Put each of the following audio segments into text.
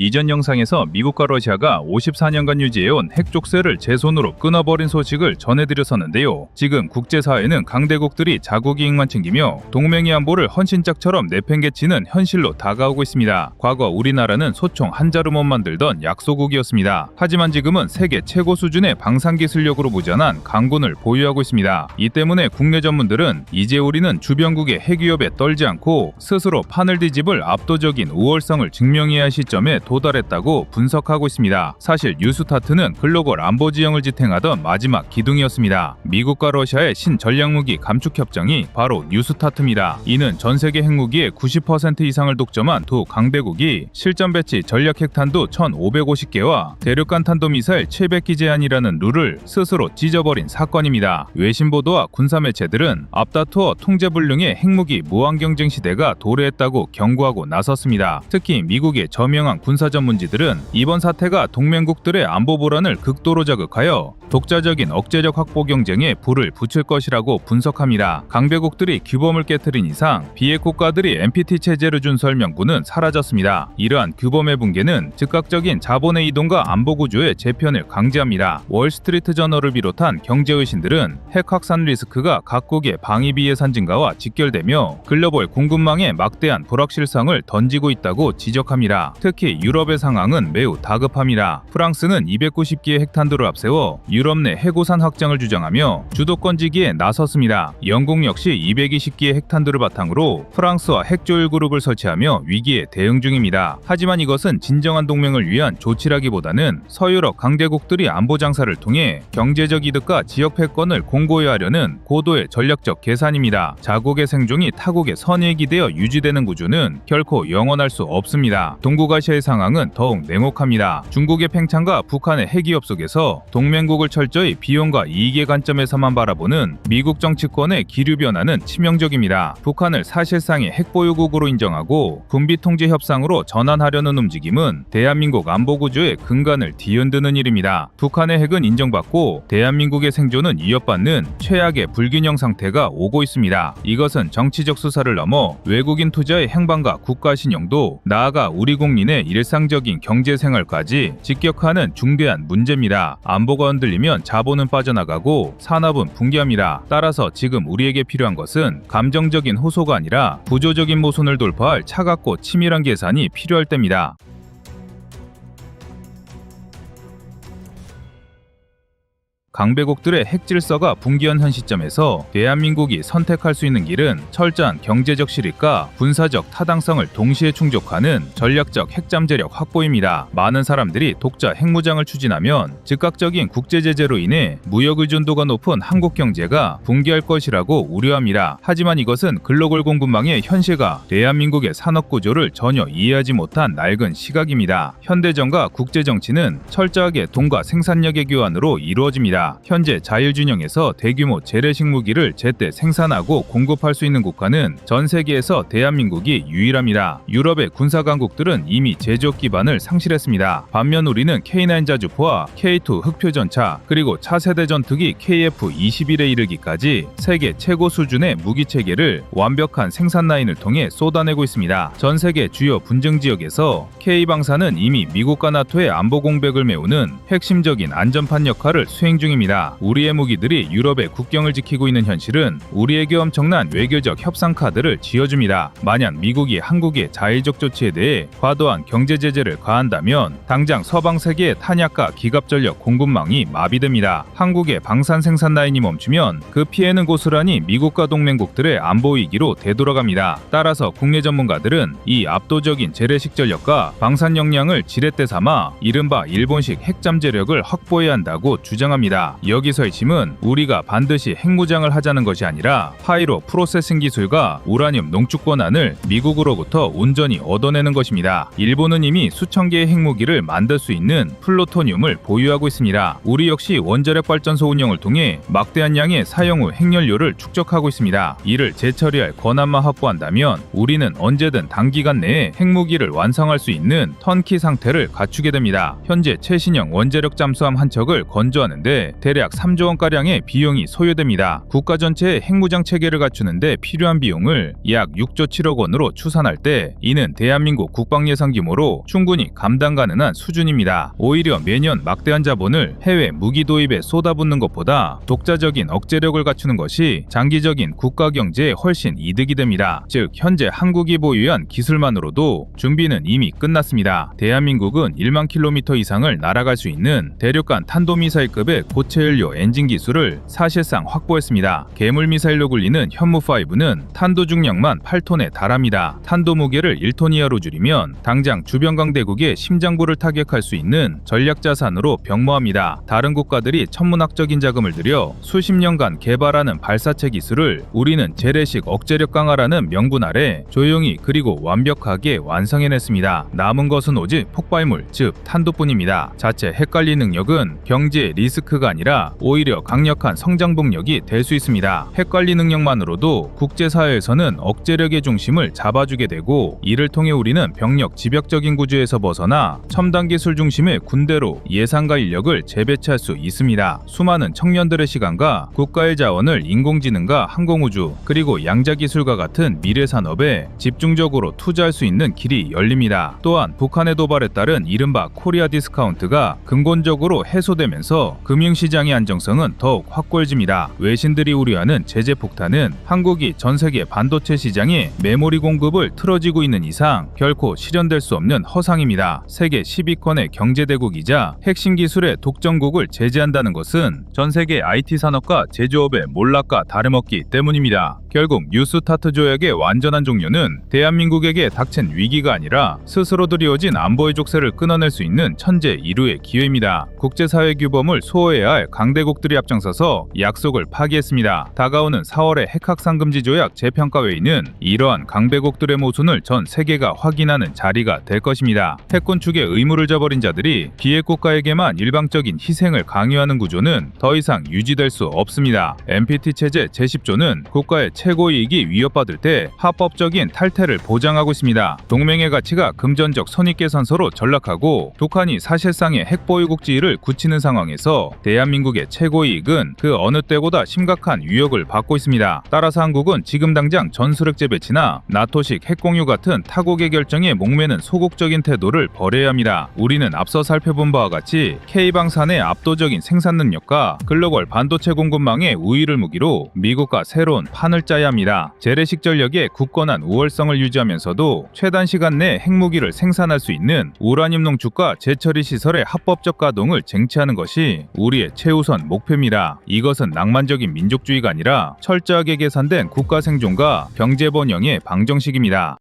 이전 영상에서 미국과 러시아가 54년간 유지해온 핵 족쇄를 제 손으로 끊어버린 소식을 전해드렸었는데요. 지금 국제사회는 강대국들이 자국 이익만 챙기며 동맹의 안보를 헌신짝처럼 내팽개치는 현실로 다가오고 있습니다. 과거 우리나라는 소총 한 자루 못 만들던 약소국이었습니다. 하지만 지금은 세계 최고 수준의 방산기술력으로 무장한 강군을 보유하고 있습니다. 이 때문에 국내 전문들은 이제 우리는 주변국의 핵 위협에 떨지 않고 스스로 판을 뒤집을 압도적인 우월성을 증명해야 할 시점에 도달했다고 분석하고 있습니다. 사실 뉴스타트는 글로벌 안보 지형을 지탱하던 마지막 기둥이었습니다. 미국과 러시아의 신전략무기 감축협정이 바로 뉴스타트입니다. 이는 전 세계 핵무기의 90% 이상을 독점한 두 강대국이 실전 배치 전략 핵탄두 1,550개와 대륙간 탄도미사일 700기 제한이라는 룰을 스스로 찢어버린 사건입니다. 외신보도와 군사매체들은 앞다투어 통제불능의 핵무기 무한 경쟁 시대가 도래했다고 경고하고 나섰습니다. 특히 미국의 저명한 군사 전문지들은 이번 사태가 동맹국들의 안보 불안을 극도로 자극하여 독자적인 억제력 확보 경쟁에 불을 붙일 것이라고 분석합니다. 강대국들이 규범을 깨트린 이상 비핵 국가들이 NPT 체제를 준수할 명분은 사라졌습니다. 이러한 규범의 붕괴는 즉각적인 자본의 이동과 안보 구조의 재편을 강제합니다. 월스트리트 저널을 비롯한 경제의신들은 핵 확산 리스크가 각국의 방위비 예산 증가와 직결되며 글로벌 공급망에 막대한 불확실성을 던지고 있다고 지적합니다. 특히 유럽의 상황은 매우 다급합니다. 프랑스는 290기의 핵탄두를 앞세워 유럽 내 해고산 확장을 주장하며 주도권지기에 나섰습니다. 영국 역시 220기의 핵탄두를 바탕으로 프랑스와 핵조율 그룹을 설치하며 위기에 대응 중입니다. 하지만 이것은 진정한 동맹을 위한 조치라기보다는 서유럽 강대국들이 안보 장사를 통해 경제적 이득과 지역 패권을 공고히 하려는 고도의 전략적 계산입니다. 자국의 생존이 타국의 선의에 기대어 유지되는 구조는 결코 영원할 수 없습니다. 동북아시아의 상황은 더욱 냉혹합니다. 중국의 팽창과 북한의 핵위협 속에서 동맹국을 철저히 비용과 이익의 관점에서만 바라보는 미국 정치권의 기류 변화는 치명적입니다. 북한을 사실상의 핵보유국으로 인정하고 군비 통제 협상으로 전환하려는 움직임은 대한민국 안보 구조의 근간을 뒤흔드는 일입니다. 북한의 핵은 인정받고 대한민국의 생존은 위협받는 최악의 불균형 상태가 오고 있습니다. 이것은 정치적 수사를 넘어 외국인 투자의 행방과 국가 신용도 나아가 우리 국민의 일상적인 경제생활까지 직격하는 중대한 문제입니다. 안보가 흔들리면 자본은 빠져나가고 산업은 붕괴합니다. 따라서 지금 우리에게 필요한 것은 감정적인 호소가 아니라 구조적인 모순을 돌파할 차갑고 치밀한 계산이 필요할 때입니다. 강대국들의 핵 질서가 붕괴한 현 시점에서 대한민국이 선택할 수 있는 길은 철저한 경제적 실익과 군사적 타당성을 동시에 충족하는 전략적 핵잠재력 확보입니다. 많은 사람들이 독자 핵무장을 추진하면 즉각적인 국제제재로 인해 무역 의존도가 높은 한국 경제가 붕괴할 것이라고 우려합니다. 하지만 이것은 글로벌 공급망의 현실과 대한민국의 산업 구조를 전혀 이해하지 못한 낡은 시각입니다. 현대정과 국제정치는 철저하게 돈과 생산력의 교환으로 이루어집니다. 현재 자율준영에서 대규모 재래식 무기를 제때 생산하고 공급할 수 있는 국가는 전 세계에서 대한민국이 유일합니다. 유럽의 군사 강국들은 이미 제조업 기반을 상실했습니다. 반면 우리는 K9 자주포와 K2 흑표전차 그리고 차세대 전투기 KF-21에 이르기까지 세계 최고 수준의 무기 체계를 완벽한 생산 라인을 통해 쏟아내고 있습니다. 전 세계 주요 분쟁 지역에서 K방사는 이미 미국과 나토의 안보 공백을 메우는 핵심적인 안전판 역할을 수행 중입니다. 우리의 무기들이 유럽의 국경을 지키고 있는 현실은 우리에게 엄청난 외교적 협상 카드를 쥐어줍니다. 만약 미국이 한국의 자의적 조치에 대해 과도한 경제 제재를 가한다면 당장 서방 세계의 탄약과 기갑전력 공급망이 마비됩니다. 한국의 방산 생산 라인이 멈추면 그 피해는 고스란히 미국과 동맹국들의 안보 위기로 되돌아갑니다. 따라서 국내 전문가들은 이 압도적인 재래식 전력과 방산 역량을 지렛대 삼아 이른바 일본식 핵잠재력을 확보해야 한다고 주장합니다. 여기서의 힘은 우리가 반드시 핵무장을 하자는 것이 아니라 파이로 프로세싱 기술과 우라늄 농축 권한을 미국으로부터 온전히 얻어내는 것입니다. 일본은 이미 수천 개의 핵무기를 만들 수 있는 플루토늄을 보유하고 있습니다. 우리 역시 원자력 발전소 운영을 통해 막대한 양의 사용 후 핵연료를 축적하고 있습니다. 이를 재처리할 권한만 확보한다면 우리는 언제든 단기간 내에 핵무기를 완성할 수 있는 턴키 상태를 갖추게 됩니다. 현재 최신형 원자력 잠수함 한 척을 건조하는데 데 대략 3조 원가량의 비용이 소요됩니다. 국가 전체의 핵무장 체계를 갖추는 데 필요한 비용을 약 6조 7억 원으로 추산할 때 이는 대한민국 국방 예산 규모로 충분히 감당 가능한 수준입니다. 오히려 매년 막대한 자본을 해외 무기 도입에 쏟아붓는 것보다 독자적인 억제력을 갖추는 것이 장기적인 국가 경제에 훨씬 이득이 됩니다. 즉 현재 한국이 보유한 기술만으로도 준비는 이미 끝났습니다. 대한민국은 1만 킬로미터 이상을 날아갈 수 있는 대륙간 탄도미사일급의 고체연료 엔진 기술을 사실상 확보했습니다. 괴물미사일로 불리는 현무5는 탄도 중량만 8톤에 달합니다. 탄도 무게를 1톤 이하로 줄이면 당장 주변 강대국의 심장부를 타격할 수 있는 전략자산으로 병모합니다. 다른 국가들이 천문학적인 자금을 들여 수십 년간 개발하는 발사체 기술을 우리는 재래식 억제력 강화라는 명분 아래 조용히 그리고 완벽하게 완성해냈습니다. 남은 것은 오직 폭발물, 즉 탄도뿐입니다. 자체 핵관리 능력은 경제의 리스크가 아니라 오히려 강력한 성장동력이 될 수 있습니다. 핵관리 능력만으로도 국제사회에서는 억제력의 중심을 잡아주게 되고 이를 통해 우리는 병력 집약적인 구조에서 벗어나 첨단 기술 중심의 군대로 예산과 인력을 재배치할 수 있습니다. 수많은 청년들의 시간과 국가의 자원을 인공지능과 항공우주 그리고 양자기술과 같은 미래산업에 집중적으로 투자할 수 있는 길이 열립니다. 또한 북한의 도발에 따른 이른바 코리아 디스카운트가 근본적으로 해소되면서 금융시장의 안정성은 더욱 확고해집니다. 외신들이 우려하는 제재 폭탄은 한국이 전세계 반도체 시장에 메모리 공급을 틀어지고 있는 이상 결코 실현될 수 없는 허상입니다. 세계 10위권의 경제대국이자 핵심 기술의 독점국을 제재한다는 것은 전세계 IT 산업과 제조업의 몰락과 다름없기 때문입니다. 결국 뉴스타트 조약의 완전한 종료는 대한민국에게 닥친 위기가 아니라 스스로 들이워진 안보의 족쇄를 끊어낼 수 있는 천재 일우의 기회입니다. 국제사회 규범을 수호해야 할 강대국들이 앞장서서 약속을 파기했습니다. 다가오는 4월의 핵확산금지 조약 재평가회의는 이러한 강대국들의 모순을 전 세계가 확인하는 자리가 될 것입니다. 핵군 축의 의무를 저버린 자들이 비핵국가에게만 일방적인 희생을 강요하는 구조는 더 이상 유지될 수 없습니다. NPT 체제 제10조는 국가의 최고이익이 위협받을 때 합법적인 탈퇴를 보장하고 있습니다. 동맹의 가치가 금전적 손익계산서로 전락하고 북한이 사실상의 핵보유국 지위를 굳히는 상황에서 대한민국의 최고이익은 그 어느 때보다 심각한 위협을 받고 있습니다. 따라서 한국은 지금 당장 전술핵 재배치나 나토식 핵공유 같은 타국의 결정에 목매는 소극적인 태도를 버려야 합니다. 우리는 앞서 살펴본 바와 같이 K방산의 압도적인 생산 능력과 글로벌 반도체 공급망의 우위를 무기로 미국과 새로운 판을 짜야 합니다. 재래식 전력의 굳건한 우월성을 유지하면서도 최단 시간 내 핵무기를 생산할 수 있는 우라늄 농축과 재처리 시설의 합법적 가동을 쟁취하는 것이 우리의 최우선 목표입니다. 이것은 낭만적인 민족주의가 아니라 철저하게 계산된 국가 생존과 경제 번영의 방정식입니다.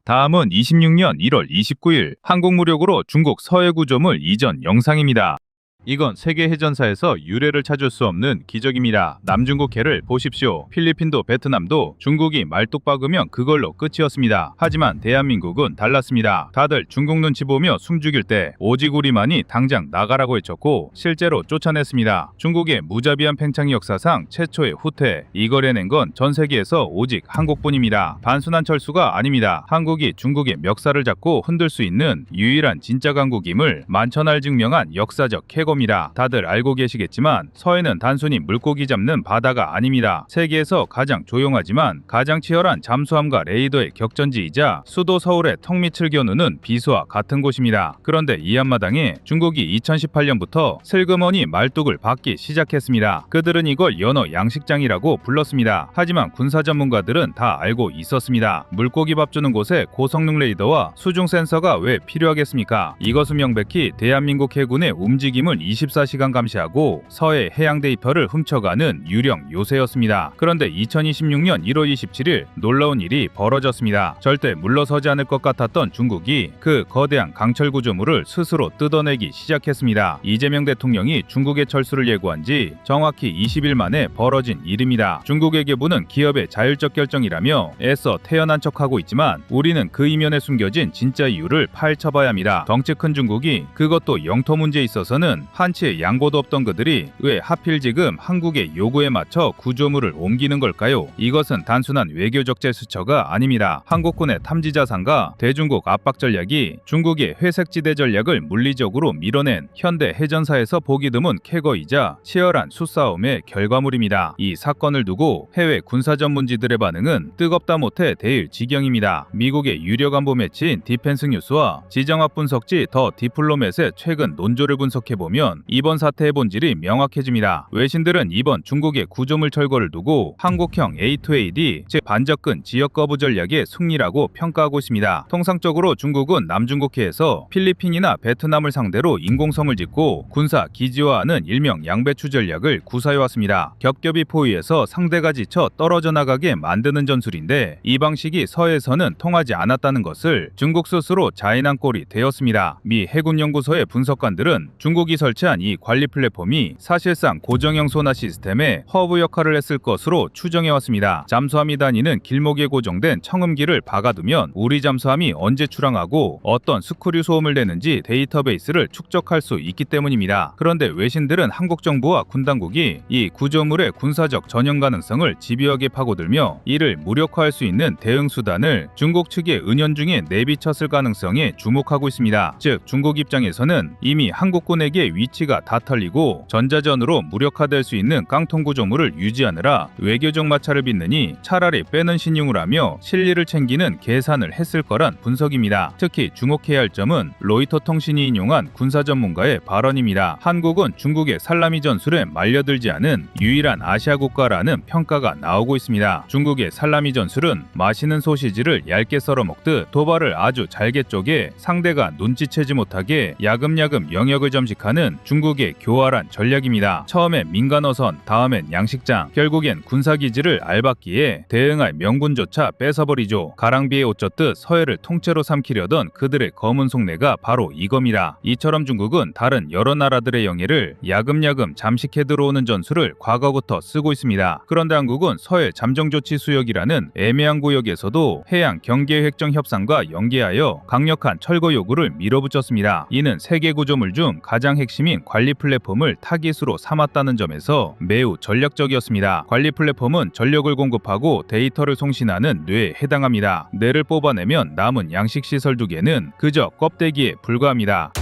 다음은 26년 1월 29일 한국 무력으로 중국 서해구조물 이전 영상입니다. 이건 세계 해전사에서 유례를 찾을 수 없는 기적입니다. 남중국해를 보십시오. 필리핀도 베트남도 중국이 말뚝 박으면 그걸로 끝이었습니다. 하지만 대한민국은 달랐습니다. 다들 중국 눈치 보며 숨죽일 때 오직 우리만이 당장 나가라고 외쳤고 실제로 쫓아냈습니다. 중국의 무자비한 팽창이 역사상 최초의 후퇴. 이걸 해낸 건 전 세계에서 오직 한국뿐입니다. 단순한 철수가 아닙니다. 한국이 중국의 멱살을 잡고 흔들 수 있는 유일한 진짜 강국임을 만천할 증명한 역사적 쾌거 겁니다. 다들 알고 계시겠지만 서해는 단순히 물고기 잡는 바다가 아닙니다. 세계에서 가장 조용하지만 가장 치열한 잠수함과 레이더의 격전지이자 수도 서울의 턱밑을 겨누는 비수와 같은 곳입니다. 그런데 이 앞마당에 중국이 2018년부터 슬그머니 말뚝을 박기 시작했습니다. 그들은 이걸 연어 양식장이라고 불렀습니다. 하지만 군사 전문가들은 다 알고 있었습니다. 물고기 밥 주는 곳에 고성능 레이더와 수중 센서가 왜 필요하겠습니까? 이것은 명백히 대한민국 해군의 움직임을 24시간 감시하고 서해 해양 데이터를 훔쳐가는 유령 요새였습니다. 그런데 2026년 1월 27일 놀라운 일이 벌어졌습니다. 절대 물러서지 않을 것 같았던 중국이 그 거대한 강철 구조물을 스스로 뜯어내기 시작했습니다. 이재명 대통령이 중국의 철수를 예고한 지 정확히 20일 만에 벌어진 일입니다. 중국의 계부는 기업의 자율적 결정이라며 애써 태연한 척하고 있지만 우리는 그 이면에 숨겨진 진짜 이유를 파헤쳐봐야 합니다. 덩치 큰 중국이 그것도 영토 문제에 있어서는 한치의 양보도 없던 그들이 왜 하필 지금 한국의 요구에 맞춰 구조물을 옮기는 걸까요? 이것은 단순한 외교적 제스처가 아닙니다. 한국군의 탐지 자산과 대중국 압박 전략이 중국의 회색지대 전략을 물리적으로 밀어낸 현대 해전사에서 보기 드문 쾌거이자 치열한 수싸움의 결과물입니다. 이 사건을 두고 해외 군사 전문지들의 반응은 뜨겁다 못해 대일 지경입니다. 미국의 유력 안보 매체인 디펜스 뉴스와 지정학 분석지 더 디플로맷의 최근 논조를 분석해보면 이번 사태의 본질이 명확해집니다. 외신들은 이번 중국의 구조물 철거를 두고 한국형 A2AD, 즉 반접근 지역 거부 전략의 승리라고 평가하고 있습니다. 통상적으로 중국은 남중국해에서 필리핀이나 베트남을 상대로 인공섬을 짓고 군사 기지화하는 일명 양배추 전략을 구사해왔습니다. 겹겹이 포위해서 상대가 지쳐 떨어져 나가게 만드는 전술인데 이 방식이 서해에서는 통하지 않았다는 것을 중국 스스로 자인한 꼴이 되었습니다. 미 해군연구소의 분석관들은 중국이 설치한 이 관리 플랫폼이 사실상 고정형 소나 시스템의 허브 역할을 했을 것으로 추정해왔습니다. 잠수함이 다니는 길목에 고정된 청음기를 박아두면 우리 잠수함이 언제 출항하고 어떤 스크류 소음을 내는지 데이터베이스를 축적할 수 있기 때문입니다. 그런데 외신들은 한국 정부와 군 당국이 이 구조물의 군사적 전형 가능성을 집요하게 파고들며 이를 무력화할 수 있는 대응 수단을 중국 측에 은연중에 내비쳤을 가능성에 주목하고 있습니다. 즉 중국 입장에서는 이미 한국군에게 위치가 다 털리고 전자전으로 무력화될 수 있는 깡통 구조물을 유지하느라 외교적 마찰을 빚느니 차라리 빼는 신용을 하며 실리를 챙기는 계산을 했을 거란 분석입니다. 특히 주목해야 할 점은 로이터 통신이 인용한 군사 전문가의 발언입니다. 한국은 중국의 살라미 전술에 말려들지 않은 유일한 아시아 국가라는 평가가 나오고 있습니다. 중국의 살라미 전술은 마시는 소시지를 얇게 썰어 먹듯 도발을 아주 잘게 쪼개 상대가 눈치채지 못하게 야금야금 영역을 점식하는 중국의 교활한 전략입니다. 처음에 민간어선, 다음엔 양식장, 결국엔 군사기지를 알박기에 대응할 명분조차 뺏어버리죠. 가랑비에 옷 젖듯 서해를 통째로 삼키려던 그들의 검은 속내가 바로 이겁니다. 이처럼 중국은 다른 여러 나라들의 영해를 야금야금 잠식해 들어오는 전술을 과거부터 쓰고 있습니다. 그런데 한국은 서해 잠정조치 수역이라는 애매한 구역에서도 해양 경계획정 협상과 연계하여 강력한 철거 요구를 밀어붙였습니다. 이는 세계 구조물 중 가장 핵심인 관리 플랫폼을 타깃으로 삼았다는 점에서 매우 전략적이었습니다. 관리 플랫폼은 전력을 공급하고 데이터를 송신하는 뇌에 해당합니다. 뇌를 뽑아내면 남은 양식시설 2개는 그저 껍데기에 불과합니다.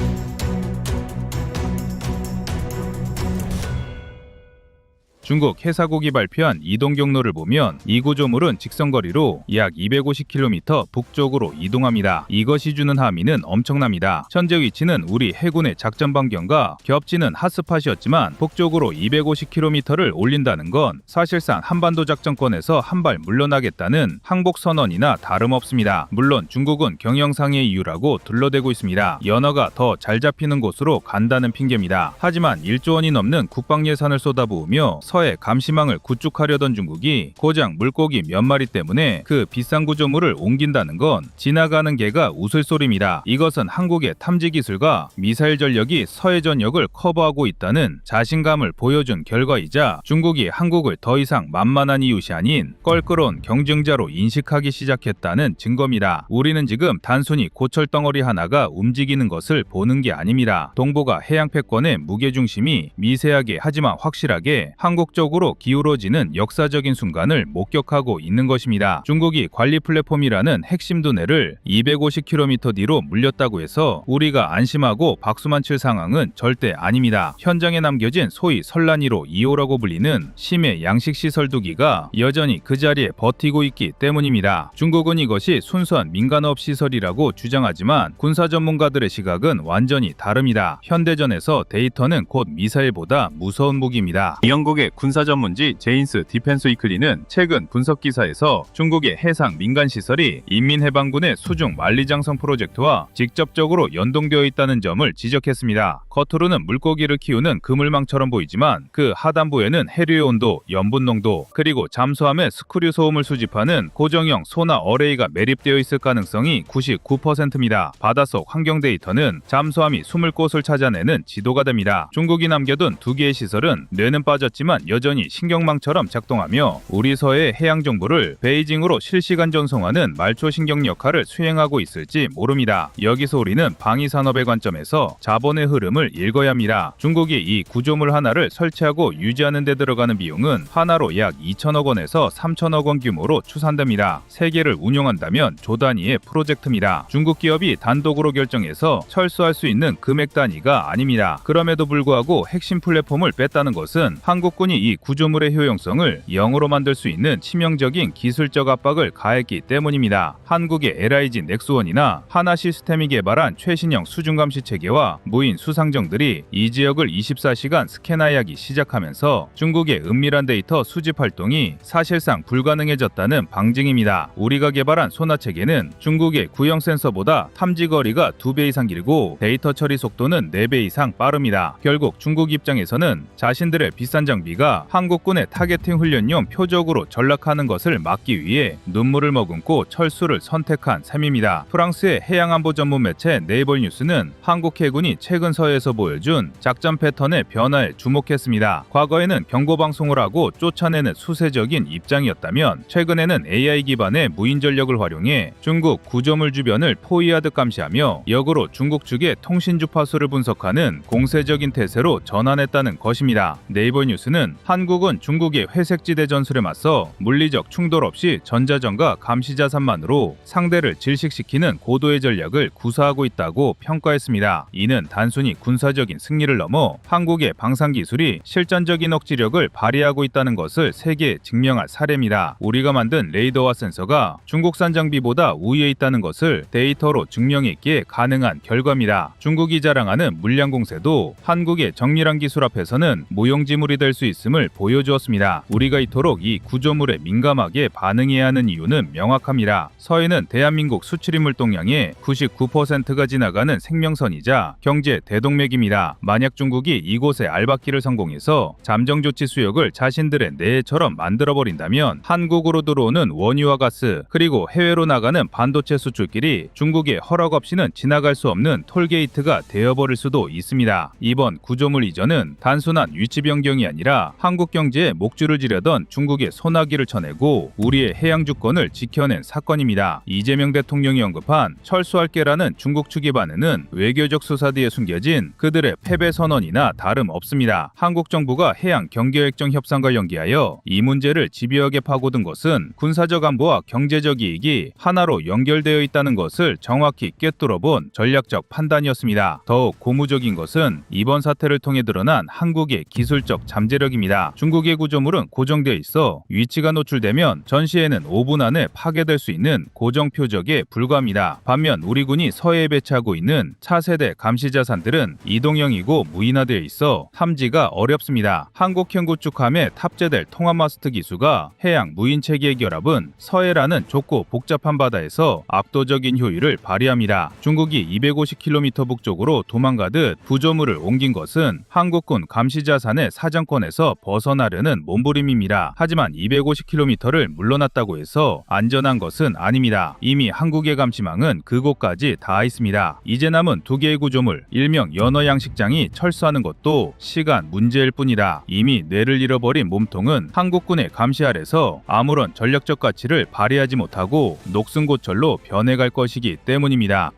중국 해사국이 발표한 이동 경로를 보면 이 구조물은 직선거리로 약 250km 북쪽으로 이동합니다. 이것이 주는 함의는 엄청납니다. 현재 위치는 우리 해군의 작전 반경과 겹치는 핫스팟이었지만 북쪽으로 250km를 올린다는 건 사실상 한반도 작전권에서 한 발 물러나겠다는 항복 선언이나 다름없습니다. 물론 중국은 경영상의 이유라고 둘러대고 있습니다. 연어가 더 잘 잡히는 곳으로 간다는 핑계입니다. 하지만 1조 원이 넘는 국방 예산을 쏟아부으며 서해 감시망을 구축하려던 중국이 고작 물고기 몇 마리 때문에 그 비싼 구조물을 옮긴다는 건 지나가는 개가 웃을 소리입니다. 이것은 한국의 탐지 기술과 미사일 전력이 서해 전역을 커버하고 있다는 자신감을 보여준 결과이자 중국이 한국을 더 이상 만만한 이웃이 아닌 껄끄러운 경쟁자로 인식하기 시작했다는 증거입니다. 우리는 지금 단순히 고철 덩어리 하나가 움직이는 것을 보는 게 아닙니다. 동북아 해양 패권의 무게중심이 미세하게 하지만 확실하게 한국 쪽으로 기울어지는 역사적인 순간을 목격하고 있는 것입니다. 중국이 관리 플랫폼이라는 핵심 두뇌를 250km 뒤로 물렸다고 해서 우리가 안심하고 박수만 칠 상황은 절대 아닙니다. 현장에 남겨진 소위 선란이로 2호라고 불리는 심해 양식시설 2기가 여전히 그 자리에 버티고 있기 때문입니다. 중국은 이것이 순수한 민간업 시설이라고 주장하지만 군사 전문가들의 시각은 완전히 다릅니다. 현대전에서 데이터는 곧 미사일보다 무서운 무기입니다. 영국의 군사 전문지 제인스 디펜스 위클리는 최근 분석 기사에서 중국의 해상 민간 시설이 인민해방군의 수중 만리장성 프로젝트와 직접적으로 연동되어 있다는 점을 지적했습니다. 겉으로는 물고기를 키우는 그물망처럼 보이지만 그 하단부에는 해류의 온도, 염분 농도, 그리고 잠수함의 스크류 소음을 수집하는 고정형 소나 어레이가 매립되어 있을 가능성이 99%입니다. 바닷속 환경 데이터는 잠수함이 숨을 곳을 찾아내는 지도가 됩니다. 중국이 남겨둔 2개의 시설은 뇌는 빠졌지만 하지만 여전히 신경망처럼 작동하며 우리 서해의 해양 정보를 베이징으로 실시간 전송하는 말초신경 역할을 수행하고 있을지 모릅니다. 여기서 우리는 방위산업의 관점에서 자본의 흐름을 읽어야 합니다. 중국이 이 구조물 하나를 설치하고 유지하는 데 들어가는 비용은 하나로 약 2천억 원에서 3천억 원 규모로 추산됩니다. 세 개를 운영한다면 조 단위의 프로젝트입니다. 중국 기업이 단독으로 결정해서 철수할 수 있는 금액 단위가 아닙니다. 그럼에도 불구하고 핵심 플랫폼을 뺐다는 것은 한국군이 이 구조물의 효용성을 0으로 만들 수 있는 치명적인 기술적 압박을 가했기 때문입니다. 한국의 LIG 넥스원이나 하나시스템이 개발한 최신형 수중감시 체계와 무인 수상정들이 이 지역을 24시간 스캔하기 시작하면서 중국의 은밀한 데이터 수집 활동이 사실상 불가능해졌다는 방증입니다. 우리가 개발한 소나 체계는 중국의 구형 센서보다 탐지 거리가 2배 이상 길고 데이터 처리 속도는 4배 이상 빠릅니다. 결국 중국 입장에서는 자신들의 비싼 장비가 한국군의 타겟팅 훈련용 표적으로 전락하는 것을 막기 위해 눈물을 머금고 철수를 선택한 셈입니다. 프랑스의 해양안보 전문 매체 네이버 뉴스는 한국 해군이 최근 서해에서 보여준 작전 패턴의 변화에 주목했습니다. 과거에는 경고방송을 하고 쫓아내는 수세적인 입장이었다면 최근에는 AI 기반의 무인 전력을 활용해 중국 구조물 주변을 포위하듯 감시하며 역으로 중국 측의 통신 주파수를 분석하는 공세적인 태세로 전환했다는 것입니다. 네이버 뉴스는 한국은 중국의 회색지대 전술에 맞서 물리적 충돌 없이 전자전과 감시자산만으로 상대를 질식시키는 고도의 전략을 구사하고 있다고 평가했습니다. 이는 단순히 군사적인 승리를 넘어 한국의 방산기술이 실전적인 억지력을 발휘하고 있다는 것을 세계에 증명할 사례입니다. 우리가 만든 레이더와 센서가 중국산 장비보다 우위에 있다는 것을 데이터로 증명했기에 가능한 결과입니다. 중국이 자랑하는 물량 공세도 한국의 정밀한 기술 앞에서는 무용지물이 될 수 있음을 보여주었습니다. 우리가 이토록 이 구조물에 민감하게 반응해야 하는 이유는 명확합니다. 서해는 대한민국 수출입 물동량의 99%가 지나가는 생명선이자 경제 대동맥입니다. 만약 중국이 이곳에 알박기를 성공해서 잠정조치 수역을 자신들의 내처럼 만들어버린다면 한국으로 들어오는 원유와 가스 그리고 해외로 나가는 반도체 수출길이 중국의 허락 없이는 지나갈 수 없는 톨게이트가 되어버릴 수도 있습니다. 이번 구조물 이전은 단순한 위치 변경이 아니라 한국 경제에 목줄을 지려던 중국의 소나기를 쳐내고 우리의 해양 주권을 지켜낸 사건입니다. 이재명 대통령이 언급한 철수할게라는 중국 측의 반응은 외교적 수사 뒤에 숨겨진 그들의 패배 선언이나 다름없습니다. 한국 정부가 해양 경계획정 협상과 연계하여 이 문제를 집요하게 파고든 것은 군사적 안보와 경제적 이익이 하나로 연결되어 있다는 것을 정확히 꿰뚫어본 전략적 판단이었습니다. 더욱 고무적인 것은 이번 사태를 통해 드러난 한국의 기술적 잠재력입니다. 중국의 구조물은 고정되어 있어 위치가 노출되면 전시에는 5분 안에 파괴될 수 있는 고정 표적에 불과합니다. 반면 우리 군이 서해에 배치하고 있는 차세대 감시자산들은 이동형이고 무인화되어 있어 탐지가 어렵습니다. 한국형 구축함에 탑재될 통합마스트 기수가 해양 무인 체계의 결합은 서해라는 좁고 복잡한 바다에서 압도적인 효율을 발휘합니다. 중국이 250km 북쪽으로 도망가듯 구조물을 옮긴 것은 한국군 감시자산의 사정권에서 벗어나려는 몸부림입니다. 하지만 250km를 물러났다고 해서 안전한 것은 아닙니다. 이미 한국의 감시망은 그곳까지 닿아 있습니다. 이제 남은 2개의 구조물, 일명 연어 양식장이 철수하는 것도 시간 문제일 뿐이다. 이미 뇌를 잃어버린 몸통은 한국군의 감시 아래서 아무런 전력적 가치를 발휘하지 못하고 녹슨고철로 변해갈 것이기 때문입니다.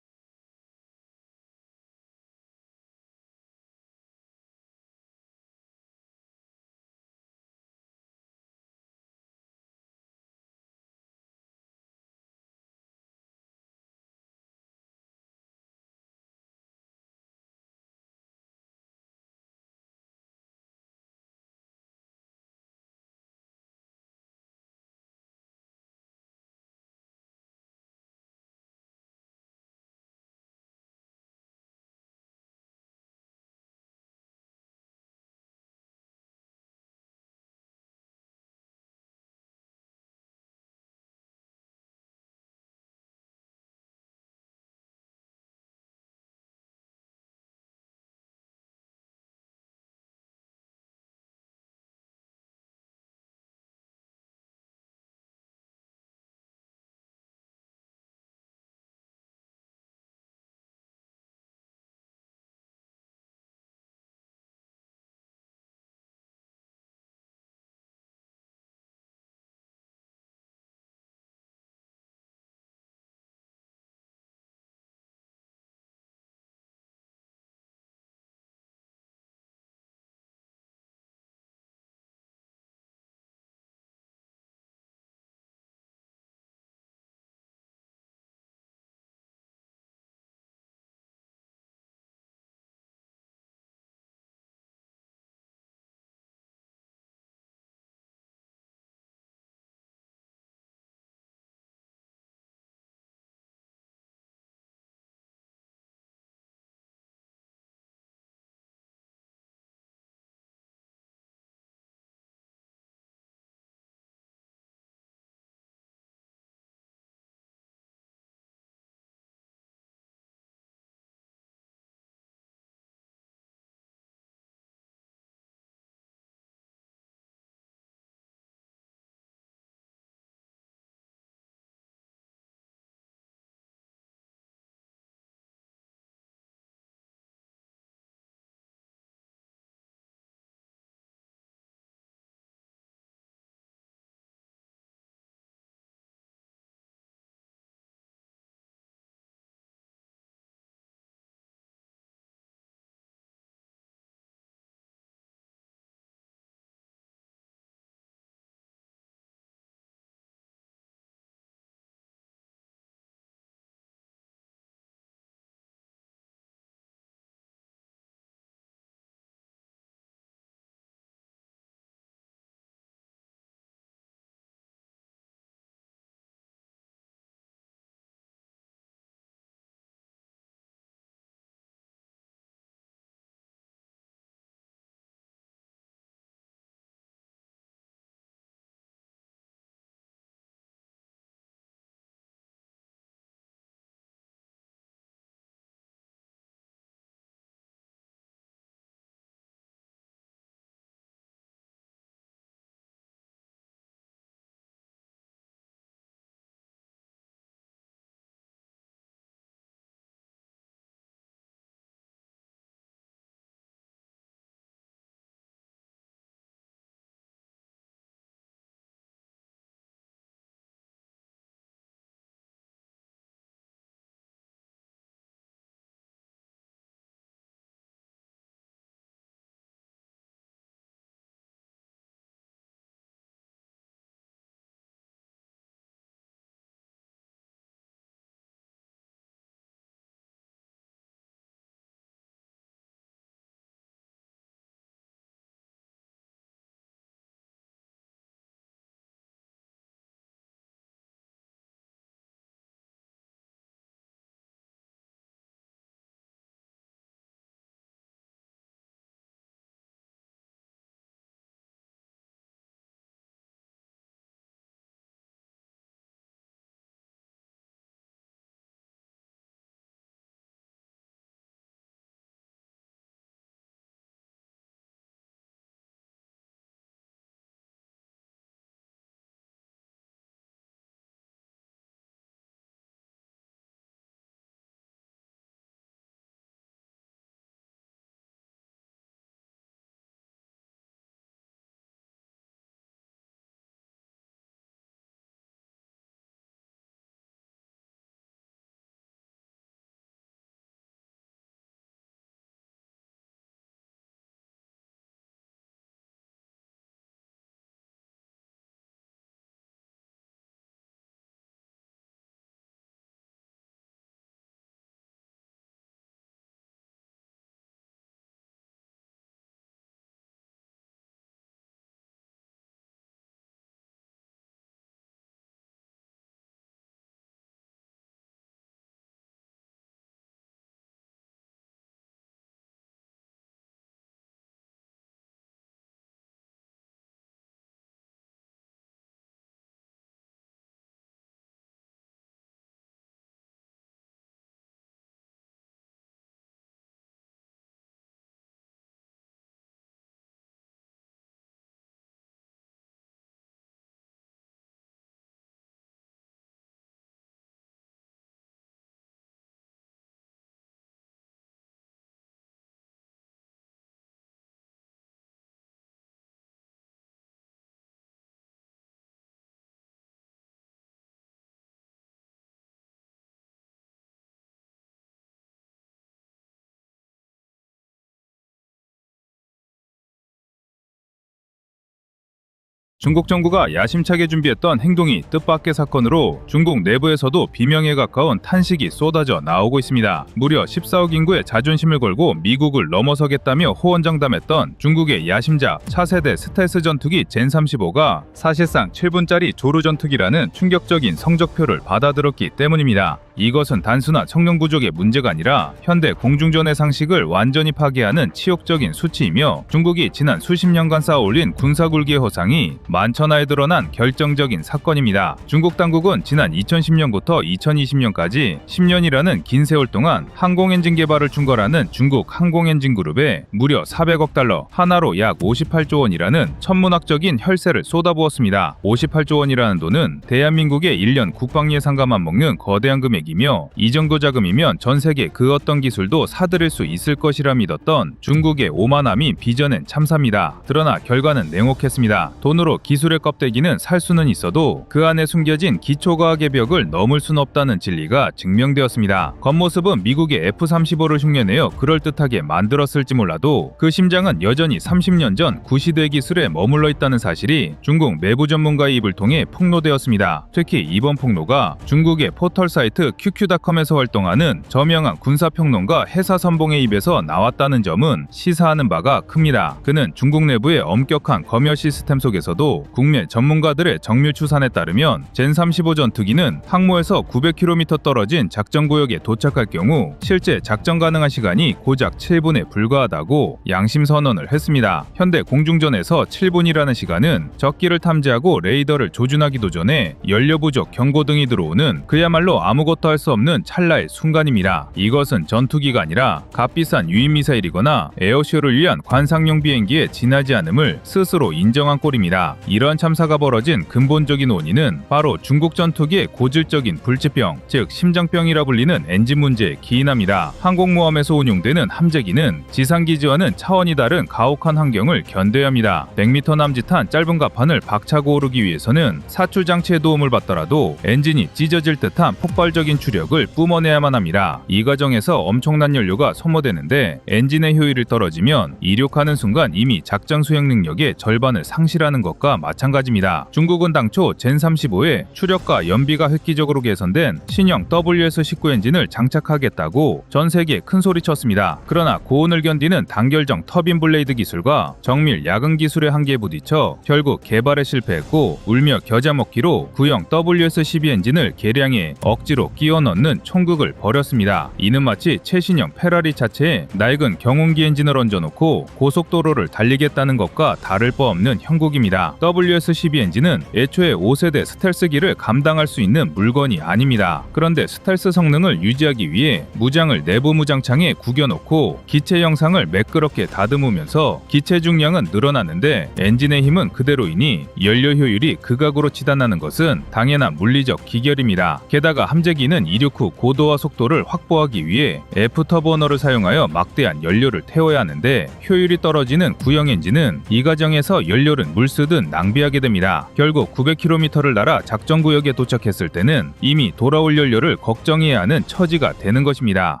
중국 정부가 야심차게 준비했던 행동이 뜻밖의 사건으로 중국 내부에서도 비명에 가까운 탄식이 쏟아져 나오고 있습니다. 무려 14억 인구의 자존심을 걸고 미국을 넘어서겠다며 호언장담했던 중국의 야심작 차세대 스텔스 전투기 젠35가 사실상 7분짜리 조루 전투기라는 충격적인 성적표를 받아들었기 때문입니다. 이것은 단순한 성능 부족의 문제가 아니라 현대 공중전의 상식을 완전히 파괴하는 치욕적인 수치이며 중국이 지난 수십 년간 쌓아올린 군사굴기의 허상이 만천하에 드러난 결정적인 사건입니다. 중국 당국은 지난 2010년부터 2020년까지 10년이라는 긴 세월 동안 항공엔진 개발을 충거라는 중국 항공엔진그룹에 무려 400억 달러, 하나로 약 58조 원이라는 천문학적인 혈세를 쏟아부었습니다. 58조 원이라는 돈은 대한민국의 1년 국방 예산가만 먹는 거대한 금액 이며 이 정도 자금이면 전 세계 그 어떤 기술도 사들일 수 있을 것이라 믿었던 중국의 오만함이 빚어낸 참사입니다. 그러나 결과는 냉혹했습니다. 돈으로 기술의 껍데기는 살 수는 있어도 그 안에 숨겨진 기초과학의 벽을 넘을 수는 없다는 진리가 증명되었습니다. 겉모습은 미국의 F-35를 흉내내어 그럴듯하게 만들었을지 몰라도 그 심장은 여전히 30년 전 구시대 기술에 머물러 있다는 사실이 중국 내부 전문가의 입을 통해 폭로되었습니다. 특히 이번 폭로가 중국의 포털 사이트 QQ.com에서 활동하는 저명한 군사평론가 해사선봉의 입에서 나왔다는 점은 시사하는 바가 큽니다. 그는 중국 내부의 엄격한 검열 시스템 속에서도 국내 전문가들의 정밀 추산에 따르면 젠35 전투기는 항모에서 900km 떨어진 작전구역에 도착할 경우 실제 작전 가능한 시간이 고작 7분에 불과하다고 양심선언을 했습니다. 현대 공중전에서 7분이라는 시간은 적기를 탐지하고 레이더를 조준하기도 전에 연료 부족 경고등이 들어오는 그야말로 아무것도 할 수 없는 찰나의 순간입니다. 이것은 전투기가 아니라 값비싼 유인미사일이거나 에어쇼를 위한 관상용 비행기에 지나지 않음을 스스로 인정한 꼴입니다. 이러한 참사가 벌어진 근본적인 원인은 바로 중국 전투기의 고질적인 불치병, 즉 심장병이라 불리는 엔진 문제에 기인합니다. 항공모함에서 운용되는 함재기는 지상기지와는 차원이 다른 가혹한 환경을 견뎌야 합니다. 100m 남짓한 짧은 갑판을 박차고 오르기 위해서는 사출 장치의 도움을 받더라도 엔진이 찢어질 듯한 폭발적인 추력을 뿜어내야만 합니다. 이 과정에서 엄청난 연료가 소모되는데 엔진의 효율이 떨어지면 이륙하는 순간 이미 작전 수행 능력의 절반을 상실하는 것과 마찬가지입니다. 중국은 당초 젠35에 추력과 연비가 획기적으로 개선된 신형 WS-19 엔진을 장착하겠다고 전 세계에 큰 소리쳤습니다. 그러나 고온을 견디는 단결정 터빈 블레이드 기술과 정밀 야근 기술의 한계에 부딪혀 결국 개발에 실패했고 울며 겨자 먹기로 구형 WS-12 엔진을 개량해 억지로 끼워 넣는 총극을 벌였습니다. 이는 마치 최신형 페라리 차체에 낡은 경운기 엔진을 얹어놓고 고속도로를 달리겠다는 것과 다를 바 없는 형국입니다. WS-12 엔진은 애초에 5세대 스텔스기를 감당할 수 있는 물건이 아닙니다. 그런데 스텔스 성능을 유지하기 위해 무장을 내부 무장창에 구겨놓고 기체 형상을 매끄럽게 다듬으면서 기체 중량은 늘어나는데 엔진의 힘은 그대로이니 연료 효율이 극악으로 치닫나는 것은 당연한 물리적 기결입니다. 게다가 함재기는 이륙 후 고도와 속도를 확보하기 위해 F터버너를 사용하여 막대한 연료를 태워야 하는데 효율이 떨어지는 구형 엔진은 이 과정에서 연료를 물쓰듯 낭비하게 됩니다. 결국 900km를 날아 작전구역에 도착했을 때는 이미 돌아올 연료를 걱정해야 하는 처지가 되는 것입니다.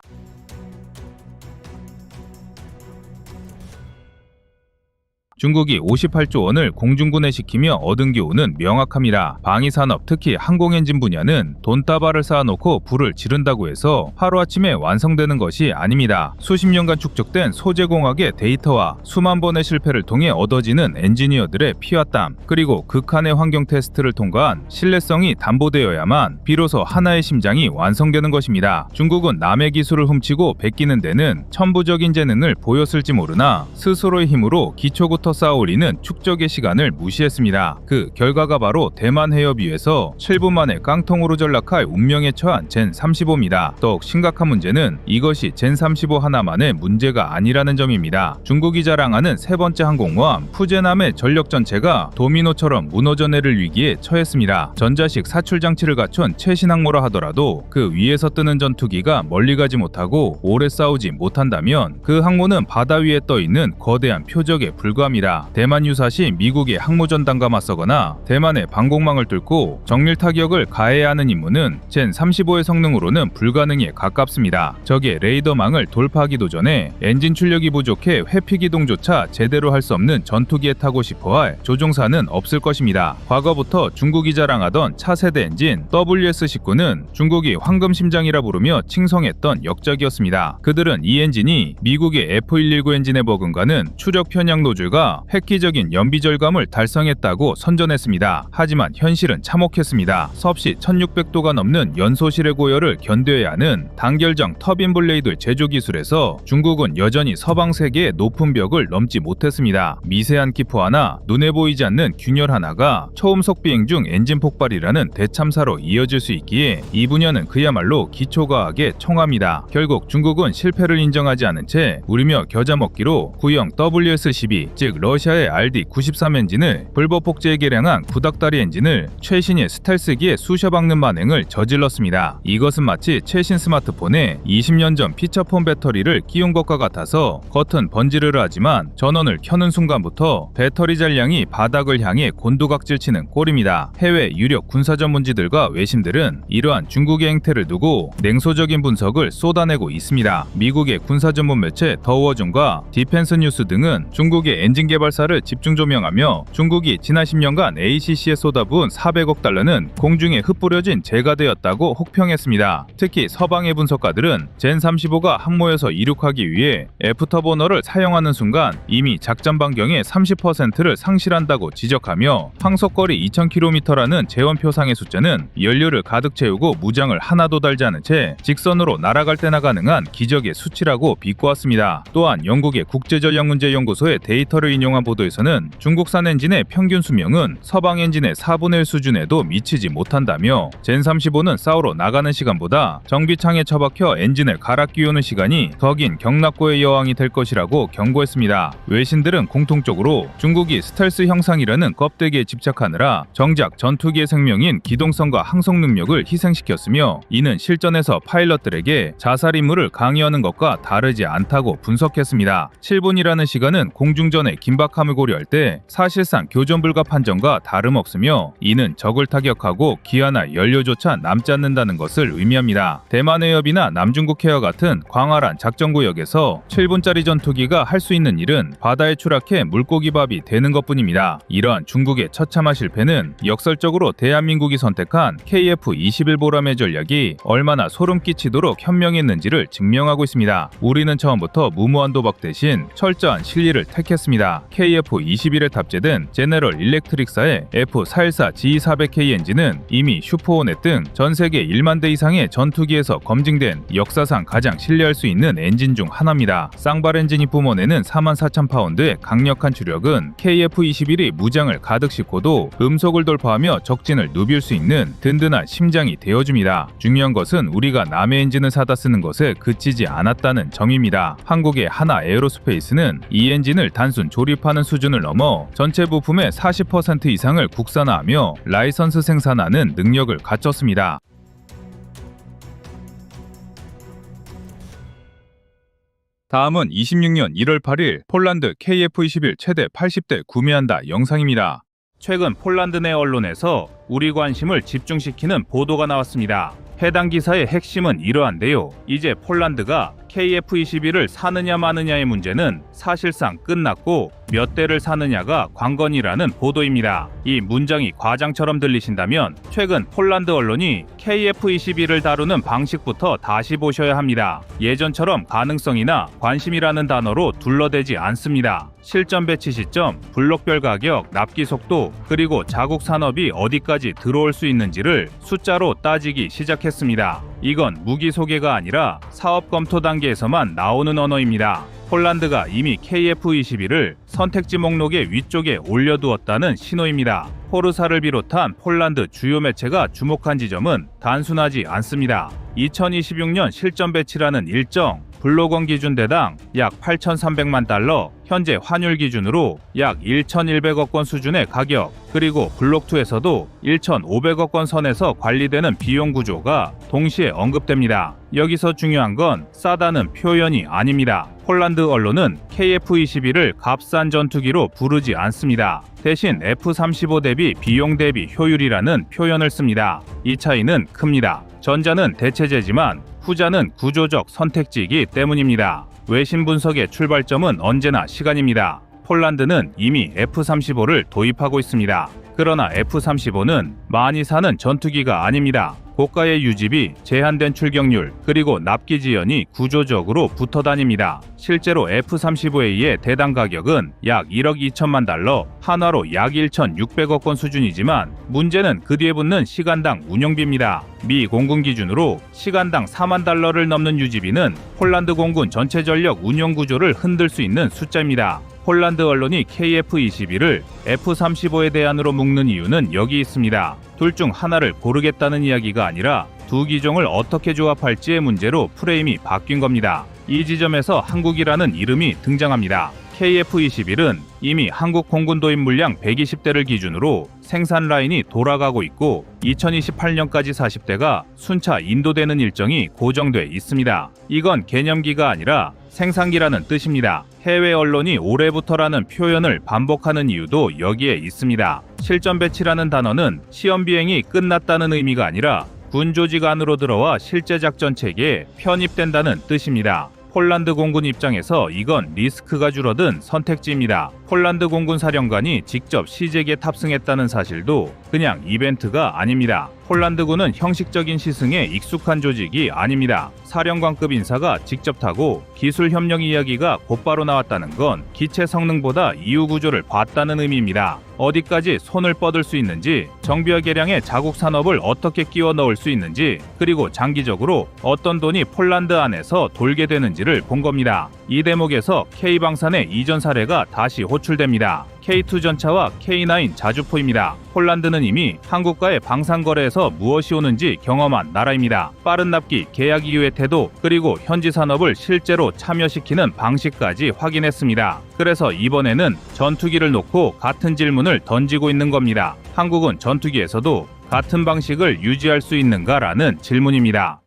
중국이 58조 원을 공중분해 시키며 얻은 교훈은 명확합니다. 방위산업, 특히 항공엔진 분야는 돈다발을 쌓아놓고 불을 지른다고 해서 하루아침에 완성되는 것이 아닙니다. 수십 년간 축적된 소재공학의 데이터와 수만 번의 실패를 통해 얻어지는 엔지니어들의 피와 땀, 그리고 극한의 환경 테스트를 통과한 신뢰성이 담보되어야만 비로소 하나의 심장이 완성되는 것입니다. 중국은 남의 기술을 훔치고 베끼는 데는 천부적인 재능을 보였을지 모르나 스스로의 힘으로 기초부터 쌓아올리는 축적의 시간을 무시했습니다. 그 결과가 바로 대만 해협 위에서 7분 만에 깡통으로 전락할 운명에 처한 젠35입니다. 더욱 심각한 문제는 이것이 젠35 하나만의 문제가 아니라는 점입니다. 중국이 자랑하는 세 번째 항공모함 푸제남의 전력 전체가 도미노처럼 무너져 내릴 위기에 처했습니다. 전자식 사출 장치를 갖춘 최신 항모라 하더라도 그 위에서 뜨는 전투기가 멀리 가지 못하고 오래 싸우지 못한다면 그 항모는 바다 위에 떠 있는 거대한 표적에 불과합니다. 유사합니다. 대만 유사시 미국의 항모전단과 맞서거나 대만의 방공망을 뚫고 정밀 타격을 가해야 하는 임무는 젠 35의 성능으로는 불가능에 가깝습니다. 적의 레이더망을 돌파하기도 전에 엔진 출력이 부족해 회피 기동조차 제대로 할 수 없는 전투기에 타고 싶어할 조종사는 없을 것입니다. 과거부터 중국이 자랑하던 차세대 엔진 WS-19는 중국이 황금심장이라 부르며 칭송했던 역적이었습니다. 그들은 이 엔진이 미국의 F119 엔진에 버금가는 추적 편향 노즐과 획기적인 연비 절감을 달성했다고 선전했습니다. 하지만 현실은 참혹했습니다. 섭씨 1600도가 넘는 연소실의 고열을 견뎌야 하는 단결정 터빈 블레이드 제조 기술에서 중국은 여전히 서방 세계의 높은 벽을 넘지 못했습니다. 미세한 기포 하나, 눈에 보이지 않는 균열 하나가 초음속 비행 중 엔진 폭발이라는 대참사로 이어질 수 있기에 이 분야는 그야말로 기초과학의 총합니다. 결국 중국은 실패를 인정하지 않은 채 우리며 겨자먹기로 구형 WS-12, 즉 러시아의 RD-93 엔진을 불법 복제에 개량한 구닥다리 엔진을 최신의 스텔스기에 쑤셔박는 만행을 저질렀습니다. 이것은 마치 최신 스마트폰에 20년 전 피처폰 배터리를 끼운 것과 같아서 겉은 번지르르 하지만 전원을 켜는 순간부터 배터리 잔량이 바닥을 향해 곤두각질치는 꼴입니다. 해외 유력 군사 전문지들과 외신들은 이러한 중국의 행태를 두고 냉소적인 분석을 쏟아내고 있습니다. 미국의 군사 전문 매체 더 워존과 디펜스 뉴스 등은 중국의 엔진 개발사를 집중 조명하며 중국이 지난 10년간 ACC에 쏟아부은 400억 달러는 공중에 흩뿌려진 재가 되었다고 혹평했습니다. 특히 서방의 분석가들은 젠 35가 항모에서 이륙하기 위해 F터버너를 사용하는 순간 이미 작전 반경의 30%를 상실한다고 지적하며 항속거리 2000km라는 재원표상의 숫자는 연료를 가득 채우고 무장을 하나도 달지 않은 채 직선으로 날아갈 때나 가능한 기적의 수치라고 비꼬았습니다. 또한 영국의 국제전략문제연구소의 데이터를 인용한 보도에서는 중국산 엔진의 평균 수명은 서방 엔진의 4분의 1 수준에도 미치지 못한다며 젠 35는 싸우러 나가는 시간보다 정비창에 처박혀 엔진을 갈아 끼우는 시간이 더 긴 경락고의 여왕이 될 것이라고 경고했습니다. 외신들은 공통적으로 중국이 스텔스 형상이라는 껍데기에 집착하느라 정작 전투기의 생명인 기동성과 항속 능력을 희생시켰으며 이는 실전에서 파일럿들에게 자살 임무를 강요하는 것과 다르지 않다고 분석했습니다. 7분이라는 시간은 공중전의 긴박함을 고려할 때 사실상 교전 불가 판정과 다름없으며 이는 적을 타격하고 기아나 연료조차 남지 않는다는 것을 의미합니다. 대만 해협이나 남중국 해와 같은 광활한 작전구역에서 7분짜리 전투기가 할 수 있는 일은 바다에 추락해 물고기밥이 되는 것뿐입니다. 이러한 중국의 처참한 실패는 역설적으로 대한민국이 선택한 KF-21 보람의 전략이 얼마나 소름 끼치도록 현명했는지를 증명하고 있습니다. 우리는 처음부터 무모한 도박 대신 철저한 실리를 택했습니다. KF-21에 탑재된 제너럴 일렉트릭사의 F414G400K 엔진은 이미 슈퍼호넷 등 전 세계 1만 대 이상의 전투기에서 검증된 역사상 가장 신뢰할 수 있는 엔진 중 하나입니다. 쌍발 엔진이 뿜어내는 44,000파운드의 강력한 주력은 KF-21이 무장을 가득 싣고도 음속을 돌파하며 적진을 누빌 수 있는 든든한 심장이 되어줍니다. 중요한 것은 우리가 남의 엔진을 사다 쓰는 것에 그치지 않았다는 점입니다. 한국의 하나 에어로스페이스는 이 엔진을 단순 조립하는 수준을 넘어 전체 부품의 40% 이상을 국산화하며 라이선스 생산하는 능력을 갖췄습니다. 다음은 26년 1월 8일 폴란드 KF-21 최대 80대 구매한다 영상입니다. 최근 폴란드 내 언론에서 우리 관심을 집중시키는 보도가 나왔습니다. 해당 기사의 핵심은 이러한데요. 이제 폴란드가 KF-21을 사느냐 마느냐의 문제는 사실상 끝났고 몇 대를 사느냐가 관건이라는 보도입니다. 이 문장이 과장처럼 들리신다면 최근 폴란드 언론이 KF-21을 다루는 방식부터 다시 보셔야 합니다. 예전처럼 가능성이나 관심이라는 단어로 둘러대지 않습니다. 실전 배치 시점, 블록별 가격, 납기 속도, 그리고 자국 산업이 어디까지 들어올 수 있는지를 숫자로 따지기 시작했습니다. 이건 무기 소개가 아니라 사업 검토 단계에서만 나오는 언어입니다. 폴란드가 이미 KF-21을 선택지 목록의 위쪽에 올려두었다는 신호입니다. 포르사를 비롯한 폴란드 주요 매체가 주목한 지점은 단순하지 않습니다. 2026년 실전 배치라는 일정, 블록원 기준 대당 약 8,300만 달러, 현재 환율 기준으로 약 1,100억 원 수준의 가격, 그리고 블록2에서도 1,500억 원 선에서 관리되는 비용 구조가 동시에 언급됩니다. 여기서 중요한 건 싸다는 표현이 아닙니다. 폴란드 언론은 KF-21을 값싼 전투기로 부르지 않습니다. 대신 F-35 대비 비용 대비 효율이라는 표현을 씁니다. 이 차이는 큽니다. 전자는 대체제지만 후자는 구조적 선택지이기 때문입니다. 외신 분석의 출발점은 언제나 시간입니다. 폴란드는 이미 F-35를 도입하고 있습니다. 그러나 F-35는 많이 사는 전투기가 아닙니다. 고가의 유지비, 제한된 출격률, 그리고 납기 지연이 구조적으로 붙어 다닙니다. 실제로 F-35A의 대당 가격은 약 1억 2천만 달러, 한화로 약 1,600억 원 수준이지만 문제는 그 뒤에 붙는 시간당 운영비입니다. 미 공군 기준으로 시간당 4만 달러를 넘는 유지비는 폴란드 공군 전체 전력 운영 구조를 흔들 수 있는 숫자입니다. 폴란드 언론이 KF-21을 F-35의 대안으로 묶는 이유는 여기 있습니다. 둘 중 하나를 고르겠다는 이야기가 아니라 두 기종을 어떻게 조합할지의 문제로 프레임이 바뀐 겁니다. 이 지점에서 한국이라는 이름이 등장합니다. KF-21은 이미 한국 공군 도입 물량 120대를 기준으로 생산 라인이 돌아가고 있고 2028년까지 40대가 순차 인도되는 일정이 고정돼 있습니다. 이건 개념기가 아니라 생산기라는 뜻입니다. 해외 언론이 올해부터라는 표현을 반복하는 이유도 여기에 있습니다. 실전 배치라는 단어는 시험 비행이 끝났다는 의미가 아니라 군 조직 안으로 들어와 실제 작전 체계에 편입된다는 뜻입니다. 폴란드 공군 입장에서 이건 리스크가 줄어든 선택지입니다. 폴란드 공군 사령관이 직접 시제기에 탑승했다는 사실도 그냥 이벤트가 아닙니다. 폴란드군은 형식적인 시승에 익숙한 조직이 아닙니다. 사령관급 인사가 직접 타고 기술 협력 이야기가 곧바로 나왔다는 건 기체 성능보다 이후 구조를 봤다는 의미입니다. 어디까지 손을 뻗을 수 있는지, 정비와 개량의 자국 산업을 어떻게 끼워 넣을 수 있는지, 그리고 장기적으로 어떤 돈이 폴란드 안에서 돌게 되는지를 본 겁니다. 이 대목에서 K방산의 이전 사례가 다시 호출됩니다. K2 전차와 K9 자주포입니다. 폴란드는 이미 한국과의 방산 거래에서 무엇이 오는지 경험한 나라입니다. 빠른 납기, 계약 이후의 태도, 그리고 현지 산업을 실제로 참여시키는 방식까지 확인했습니다. 그래서 이번에는 전투기를 놓고 같은 질문을 던지고 있는 겁니다. 한국은 전투기에서도 같은 방식을 유지할 수 있는가라는 질문입니다.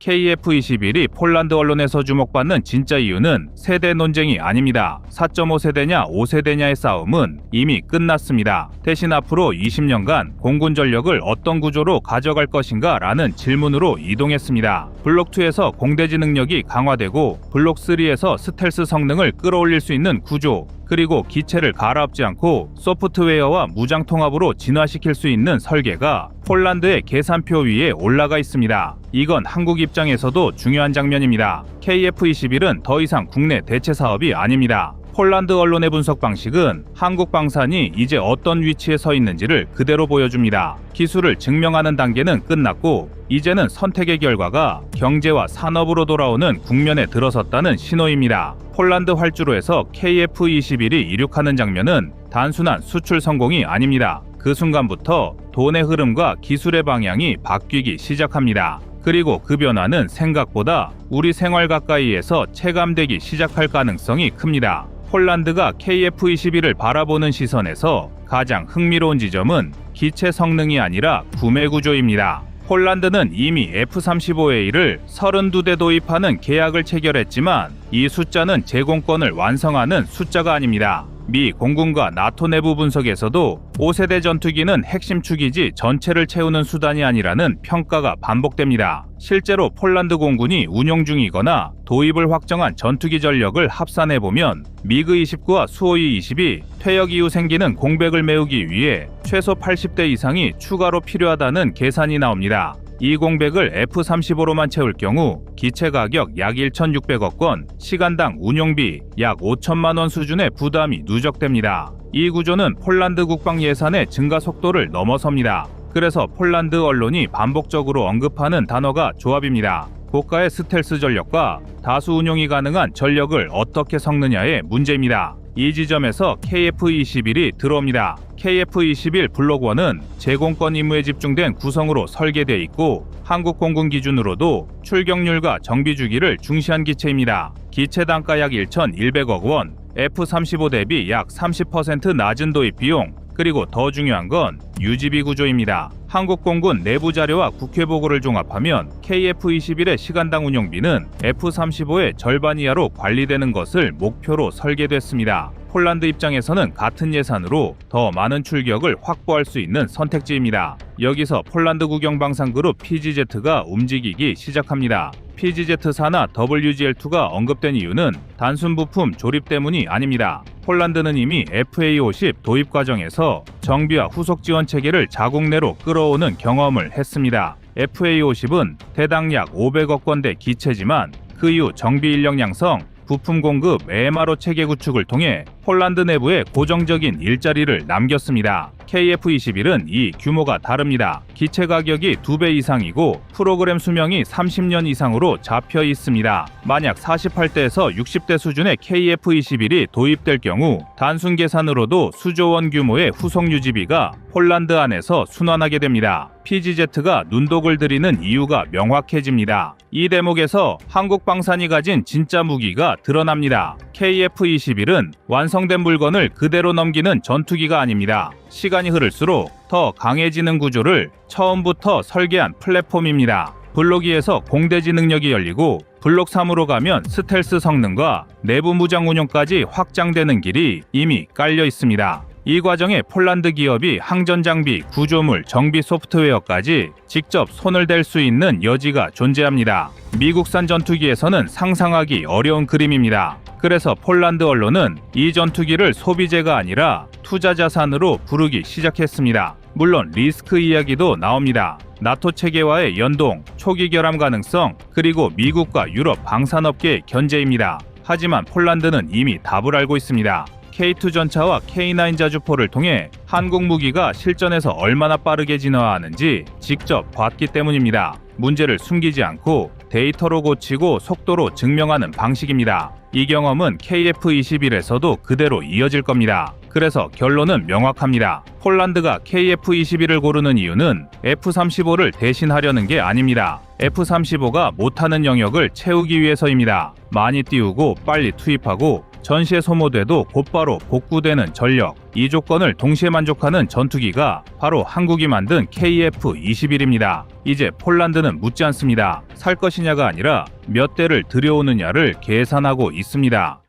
KF-21이 폴란드 언론에서 주목받는 진짜 이유는 세대 논쟁이 아닙니다. 4.5세대냐 5세대냐의 싸움은 이미 끝났습니다. 대신 앞으로 20년간 공군 전력을 어떤 구조로 가져갈 것인가 라는 질문으로 이동했습니다. 블록2에서 공대지 능력이 강화되고 블록3에서 스텔스 성능을 끌어올릴 수 있는 구조, 그리고 기체를 갈아엎지 않고 소프트웨어와 무장 통합으로 진화시킬 수 있는 설계가 폴란드의 계산표 위에 올라가 있습니다. 이건 한국 입장에서도 중요한 장면입니다. KF-21은 더 이상 국내 대체 사업이 아닙니다. 폴란드 언론의 분석 방식은 한국 방산이 이제 어떤 위치에 서 있는지를 그대로 보여줍니다. 기술을 증명하는 단계는 끝났고 이제는 선택의 결과가 경제와 산업으로 돌아오는 국면에 들어섰다는 신호입니다. 폴란드 활주로에서 KF-21이 이륙하는 장면은 단순한 수출 성공이 아닙니다. 그 순간부터 돈의 흐름과 기술의 방향이 바뀌기 시작합니다. 그리고 그 변화는 생각보다 우리 생활 가까이에서 체감되기 시작할 가능성이 큽니다. 폴란드가 KF-21을 바라보는 시선에서 가장 흥미로운 지점은 기체 성능이 아니라 구매 구조입니다. 폴란드는 이미 F-35A를 32대 도입하는 계약을 체결했지만 이 숫자는 제공권을 완성하는 숫자가 아닙니다. 미 공군과 나토 내부 분석에서도 5세대 전투기는 핵심 축이지 전체를 채우는 수단이 아니라는 평가가 반복됩니다. 실제로 폴란드 공군이 운용 중이거나 도입을 확정한 전투기 전력을 합산해보면 미그-29와 수호이-20이 퇴역 이후 생기는 공백을 메우기 위해 최소 80대 이상이 추가로 필요하다는 계산이 나옵니다. 이 공백을 F-35로만 채울 경우 기체 가격 약 1,600억 원, 시간당 운용비 약 5천만 원 수준의 부담이 누적됩니다. 이 구조는 폴란드 국방 예산의 증가 속도를 넘어섭니다. 그래서 폴란드 언론이 반복적으로 언급하는 단어가 조합입니다. 고가의 스텔스 전력과 다수 운용이 가능한 전력을 어떻게 섞느냐의 문제입니다. 이 지점에서 KF-21이 들어옵니다. KF-21 블록 1은 제공권 임무에 집중된 구성으로 설계되어 있고 한국 공군 기준으로도 출격률과 정비 주기를 중시한 기체입니다. 기체 단가 약 1,100억 원, F-35 대비 약 30% 낮은 도입 비용, 그리고 더 중요한 건 유지비 구조입니다. 한국 공군 내부 자료와 국회 보고를 종합하면 KF-21의 시간당 운용비는 F-35의 절반 이하로 관리되는 것을 목표로 설계됐습니다. 폴란드 입장에서는 같은 예산으로 더 많은 출격을 확보할 수 있는 선택지입니다. 여기서 폴란드 국영방산그룹 PGZ가 움직이기 시작합니다. PGZ-4나 WGL-2가 언급된 이유는 단순 부품 조립 때문이 아닙니다. 폴란드는 이미 FA-50 도입 과정에서 정비와 후속 지원 체계를 자국 내로 끌어오는 경험을 했습니다. FA-50은 대당 약 500억 원대 기체지만 그 이후 정비 인력 양성, 부품 공급, MRO 체계 구축을 통해 폴란드 내부에 고정적인 일자리를 남겼습니다. KF-21은 이 규모가 다릅니다. 기체 가격이 2배 이상이고 프로그램 수명이 30년 이상으로 잡혀 있습니다. 만약 48대에서 60대 수준의 KF-21이 도입될 경우 단순 계산으로도 수조 원 규모의 후속 유지비가 폴란드 안에서 순환하게 됩니다. PGZ가 눈독을 들이는 이유가 명확해집니다. 이 대목에서 한국 방산이 가진 진짜 무기가 드러납니다. KF-21은 완성된 물건을 그대로 넘기는 전투기가 아닙니다. 시간이 흐를수록 더 강해지는 구조를 처음부터 설계한 플랫폼입니다. 블록 2에서 공대지 능력이 열리고 블록 3으로 가면 스텔스 성능과 내부 무장 운용까지 확장되는 길이 이미 깔려 있습니다. 이 과정에 폴란드 기업이 항전 장비, 구조물, 정비 소프트웨어까지 직접 손을 댈 수 있는 여지가 존재합니다. 미국산 전투기에서는 상상하기 어려운 그림입니다. 그래서 폴란드 언론은 이 전투기를 소비재가 아니라 투자 자산으로 부르기 시작했습니다. 물론 리스크 이야기도 나옵니다. 나토 체계와의 연동, 초기 결함 가능성, 그리고 미국과 유럽 방산업계의 견제입니다. 하지만 폴란드는 이미 답을 알고 있습니다. K2 전차와 K9 자주포를 통해 한국 무기가 실전에서 얼마나 빠르게 진화하는지 직접 봤기 때문입니다. 문제를 숨기지 않고 데이터로 고치고 속도로 증명하는 방식입니다. 이 경험은 KF-21에서도 그대로 이어질 겁니다. 그래서 결론은 명확합니다. 폴란드가 KF-21을 고르는 이유는 F-35를 대신하려는 게 아닙니다. F-35가 못하는 영역을 채우기 위해서입니다. 많이 띄우고 빨리 투입하고 전시에 소모돼도 곧바로 복구되는 전력, 이 조건을 동시에 만족하는 전투기가 바로 한국이 만든 KF-21입니다. 이제 폴란드는 묻지 않습니다. 살 것이냐가 아니라 몇 대를 들여오느냐를 계산하고 있습니다.